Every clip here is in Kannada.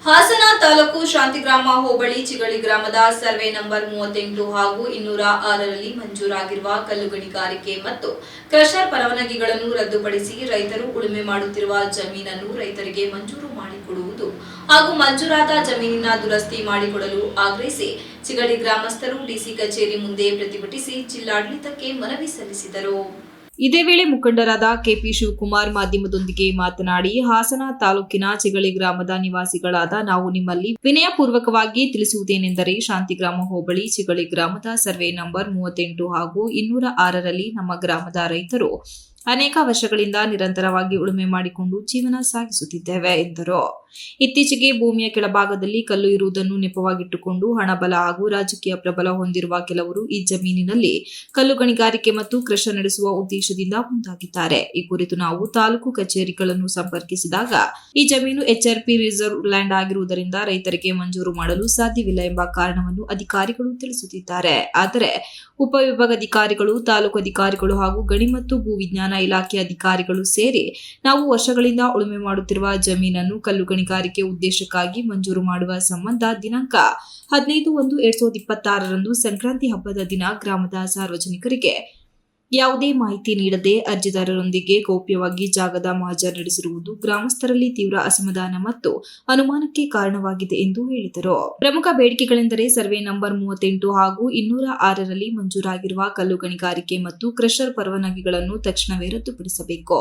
ಹಾಸನ ತಾಲೂಕು ಶಾಂತಿಗ್ರಾಮ ಹೋಬಳಿ ಚಿಗಳಿ ಗ್ರಾಮದ ಸರ್ವೆ ನಂಬರ್ 38 ಹಾಗೂ 206ರಲ್ಲಿ ಮಂಜೂರಾಗಿರುವ ಕಲ್ಲು ಗಣಿಗಾರಿಕೆ ಮತ್ತು ಕ್ರಷರ್ ಪರವಾನಗಿಗಳನ್ನು ರದ್ದುಪಡಿಸಿ ರೈತರು ಉಳುಮೆ ಮಾಡುತ್ತಿರುವ ಜಮೀನನ್ನು ರೈತರಿಗೆ ಮಂಜೂರು ಮಾಡಿಕೊಡುವುದು ಹಾಗೂ ಮಂಜೂರಾದ ಜಮೀನಿನ ದುರಸ್ತಿ ಮಾಡಿಕೊಡಲು ಆಗ್ರಹಿಸಿ ಚಿಗಳಿ ಗ್ರಾಮಸ್ಥರು ಡಿಸಿ ಕಚೇರಿ ಮುಂದೆ ಪ್ರತಿಭಟಿಸಿ ಜಿಲ್ಲಾಡಳಿತಕ್ಕೆ ಮನವಿ ಸಲ್ಲಿಸಿದರು. ಇದೇ ವೇಳೆ ಮುಖಂಡರಾದ ಕೆಪಿ ಶಿವಕುಮಾರ್ ಮಾಧ್ಯಮದೊಂದಿಗೆ ಮಾತನಾಡಿ, ಹಾಸನ ತಾಲೂಕಿನ ಚಿಗಳಿ ಗ್ರಾಮದ ನಿವಾಸಿಗಳಾದ ನಾವು ನಿಮ್ಮಲ್ಲಿ ವಿನಯಪೂರ್ವಕವಾಗಿ ತಿಳಿಸುವುದೇನೆಂದರೆ, ಶಾಂತಿಗ್ರಾಮ ಹೋಬಳಿ ಚಿಗಳಿ ಗ್ರಾಮದ ಸರ್ವೆ ನಂಬರ್ 38 ಹಾಗೂ 206ರಲ್ಲಿ ನಮ್ಮ ಗ್ರಾಮದ ರೈತರು ಅನೇಕ ವರ್ಷಗಳಿಂದ ನಿರಂತರವಾಗಿ ಉಳುಮೆ ಮಾಡಿಕೊಂಡು ಜೀವನ ಸಾಗಿಸುತ್ತಿದ್ದೇವೆ ಎಂದರು. ಇತ್ತೀಚೆಗೆ ಭೂಮಿಯ ಕೆಳಭಾಗದಲ್ಲಿ ಕಲ್ಲು ಇರುವುದನ್ನು ನೆಪವಾಗಿಟ್ಟುಕೊಂಡು ಹಣಬಲ ಹಾಗೂ ರಾಜಕೀಯ ಪ್ರಬಲ ಹೊಂದಿರುವ ಕೆಲವರು ಈ ಜಮೀನಿನಲ್ಲಿ ಕಲ್ಲು ಗಣಿಗಾರಿಕೆ ಮತ್ತು ಕ್ರಷರ್ ನಡೆಸುವ ಉದ್ದೇಶದಿಂದ ಮುಂದಾಗಿದ್ದಾರೆ. ಈ ಕುರಿತು ನಾವು ತಾಲೂಕು ಕಚೇರಿಗಳನ್ನು ಸಂಪರ್ಕಿಸಿದಾಗ ಈ ಜಮೀನು HRP ರಿಸರ್ವ್ ಲ್ಯಾಂಡ್ ಆಗಿರುವುದರಿಂದ ರೈತರಿಗೆ ಮಂಜೂರು ಮಾಡಲು ಸಾಧ್ಯವಿಲ್ಲ ಎಂಬ ಕಾರಣವನ್ನು ಅಧಿಕಾರಿಗಳು ತಿಳಿಸುತ್ತಿದ್ದಾರೆ. ಆದರೆ ಉಪವಿಭಾಗಾಧಿಕಾರಿಗಳು, ತಾಲೂಕು ಅಧಿಕಾರಿಗಳು ಹಾಗೂ ಗಣಿ ಮತ್ತು ಭೂವಿಜ್ಞಾನ ಇಲಾಖೆ ಅಧಿಕಾರಿಗಳು ಸೇರಿ ನಾವು ವರ್ಷಗಳಿಂದ ಉಳುಮೆ ಮಾಡುತ್ತಿರುವ ಜಮೀನನ್ನು ಕಲ್ಲು ಗಣಿಗಾರಿಕೆ ಉದ್ದೇಶಕ್ಕಾಗಿ ಮಂಜೂರು ಮಾಡುವ ಸಂಬಂಧ ದಿನಾಂಕ 15/1/2026ರಂದು ಸಂಕ್ರಾಂತಿ ಹಬ್ಬದ ದಿನ ಗ್ರಾಮದ ಸಾರ್ವಜನಿಕರಿಗೆ ಯಾವುದೇ ಮಾಹಿತಿ ನೀಡದೆ ಅರ್ಜಿದಾರರೊಂದಿಗೆ ಗೌಪ್ಯವಾಗಿ ಜಾಗದ ಮಹಜರ್ ನಡೆಸಿರುವುದು ಗ್ರಾಮಸ್ಥರಲ್ಲಿ ತೀವ್ರ ಅಸಮಾಧಾನ ಮತ್ತು ಅನುಮಾನಕ್ಕೆ ಕಾರಣವಾಗಿದೆ ಎಂದು ಹೇಳಿದರು. ಪ್ರಮುಖ ಬೇಡಿಕೆಗಳೆಂದರೆ ಸರ್ವೆ ನಂಬರ್ 38 ಹಾಗೂ 206ರಲ್ಲಿ ಮಂಜೂರಾಗಿರುವ ಕಲ್ಲು ಗಣಿಗಾರಿಕೆ ಮತ್ತು ಕ್ರಷರ್ ಪರವಾನಗಿಗಳನ್ನು ತಕ್ಷಣವೇ ರದ್ದುಪಡಿಸಬೇಕು.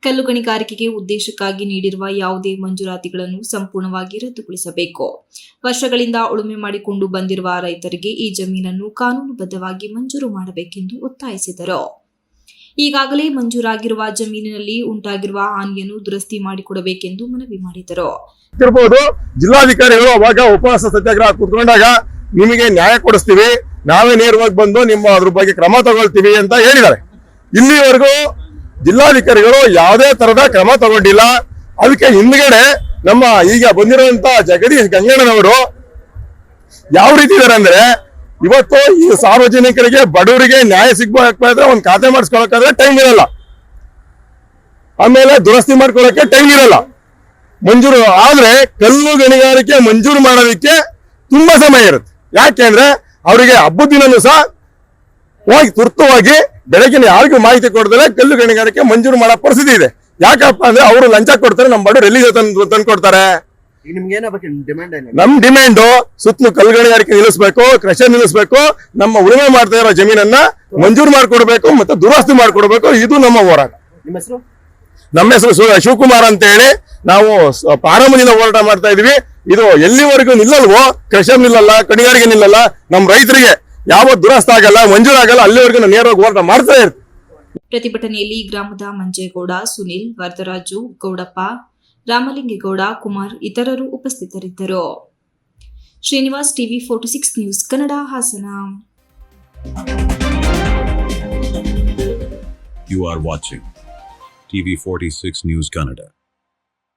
ಕಲ್ಲು ಗಣಿಗಾರಿಕೆಗೆ ಉದ್ದೇಶಕ್ಕಾಗಿ ನೀಡಿರುವ ಯಾವುದೇ ಮಂಜೂರಾತಿಗಳನ್ನು ಸಂಪೂರ್ಣವಾಗಿ ರದ್ದುಗೊಳಿಸಬೇಕು. ವರ್ಷಗಳಿಂದ ಉಳುಮೆ ಮಾಡಿಕೊಂಡು ಬಂದಿರುವ ರೈತರಿಗೆ ಈ ಜಮೀನನ್ನು ಕಾನೂನುಬದ್ಧವಾಗಿ ಮಂಜೂರು ಮಾಡಬೇಕೆಂದು ಒತ್ತಾಯಿಸಿದರು. ಈಗಾಗಲೇ ಮಂಜೂರಾಗಿರುವ ಜಮೀನಿನಲ್ಲಿ ಉಂಟಾಗಿರುವ ಹಾನಿಯನ್ನು ದುರಸ್ತಿ ಮಾಡಿಕೊಡಬೇಕೆಂದು ಮನವಿ ಮಾಡಿದರು. ಜಿಲ್ಲಾಧಿಕಾರಿಗಳು ಅವಾಗ ಉಪವಾಸ ಸತ್ಯಾಗ್ರಹ ಕೂತ್ಕೊಂಡಾಗ ನಿಮಗೆ ನ್ಯಾಯ ಕೊಡಿಸ್ತೀವಿ, ನಾವೇ ನೇರವಾಗಿ ಬಂದು ನಿಮ್ಮ ಅದ್ರ ಬಗ್ಗೆ ಕ್ರಮ ತಗೊಳ್ತೀವಿ ಅಂತ ಹೇಳಿದ್ದಾರೆ. ಇಲ್ಲಿವರೆಗೂ ಜಿಲ್ಲಾಧಿಕಾರಿಗಳು ಯಾವುದೇ ತರದ ಕ್ರಮ ತಗೊಂಡಿಲ್ಲ. ಅದಕ್ಕೆ ಹಿಂದ್ಗಡೆ ನಮ್ಮ ಈಗ ಬಂದಿರುವಂತ ಜಗದೀಶ್ ಗಂಗಣ್ಣನವರು ಯಾವ ರೀತಿ ಇದಾರೆ ಅಂದ್ರೆ, ಇವತ್ತು ಈ ಸಾರ್ವಜನಿಕರಿಗೆ ಬಡವರಿಗೆ ನ್ಯಾಯ ಸಿಗ್ಬೇಕಾದ್ರೆ ಒಂದು ಖಾತೆ ಮಾಡಿಸ್ಕೊಳಕಾದ್ರೆ ಟೈಮ್ ಇರಲ್ಲ, ಆಮೇಲೆ ದುರಸ್ತಿ ಮಾಡ್ಕೊಳಕ್ಕೆ ಟೈಮ್ ಇರಲ್ಲ. ಮಂಜೂರು ಆದ್ರೆ ಕಲ್ಲು ಗಣಿಗಾರಿಕೆ ಮಂಜೂರು ಮಾಡೋದಕ್ಕೆ ತುಂಬಾ ಸಮಯ ಇರುತ್ತೆ. ಯಾಕೆಂದ್ರೆ ಅವರಿಗೆ ಹಬ್ಬದ ದಿನನೂ ಸಹ ಹೋಗಿ ತುರ್ತುವಾಗಿ ಬೆಳಗಿನ ಯಾರಿಗೂ ಮಾಹಿತಿ ಕೊಡದಲೆ ಕಲ್ಲು ಗಣಿಗಾರಿಕೆ ಮಂಜೂರು ಮಾಡೋ ಪರಿಸ್ಥಿತಿ ಇದೆ. ಯಾಕಪ್ಪ ಅಂದ್ರೆ ಅವರು ಲಂಚ ಕೊಡ್ತಾರೆ, ನಮ್ಮ ಬಡವರು ಎಲ್ಲಿಗೆ ತಂದು ಕೊಡ್ತಾರೆ. ನಮ್ ಡಿಮ್ಯಾಂಡು ಸುತ್ತಲೂ ಕಲ್ಲು ಗಣಿಗಾರಿಕೆ ನಿಲ್ಲಿಸಬೇಕು, ಕ್ರಷರ್ ನಿಲ್ಲಿಸಬೇಕು, ನಮ್ಮ ಉಳುಮೆ ಮಾಡ್ತಾ ಇರೋ ಜಮೀನನ್ನ ಮಂಜೂರು ಮಾಡ್ಕೊಡ್ಬೇಕು ಮತ್ತೆ ದುರಸ್ತಿ ಮಾಡ್ಕೊಡ್ಬೇಕು. ಇದು ನಮ್ಮ ಹೋರಾಟ. ನಮ್ಮ ಹೆಸರು ಶಿವಕುಮಾರ್ ಅಂತ ಹೇಳಿ ನಾವು ಪ್ರಾರಂಭದಿಂದ ಹೋರಾಟ ಮಾಡ್ತಾ ಇದೀವಿ. ಇದು ಎಲ್ಲಿವರೆಗೂ ನಿಲ್ಲಲ್ವೋ, ಕ್ರಷರ್ ನಿಲ್ಲಲ್ಲ, ಗಣಿಗಾರಿಕೆ ನಿಲ್ಲಲ್ಲ, ನಮ್ಮ ರೈತರಿಗೆ ಯಾವ ದುರಸ್ತಿ ಆಗಲ್ಲ, ಮಂಜೂರಾಗಲ್ಲ, ಅಲ್ಲಿವರೆಗೂ ನೇರವಾಗಿ ಹೋರಾಟ ಮಾಡ್ತಾ ಇರ್ತೀವಿ. ಪ್ರತಿಭಟನೆಯಲ್ಲಿ ಗ್ರಾಮದ ಮಂಜೇಗೌಡ, ಸುನಿಲ್, ವರದರಾಜು, ಗೌಡಪ್ಪ, ರಾಮಲಿಂಗೇಗೌಡ, ಕುಮಾರ್ ಇತರರು ಉಪಸ್ಥಿತರಿದ್ದರು. Srinivas, TV 46 news Kannada, Hassan. You are watching TV 46 News Kannada.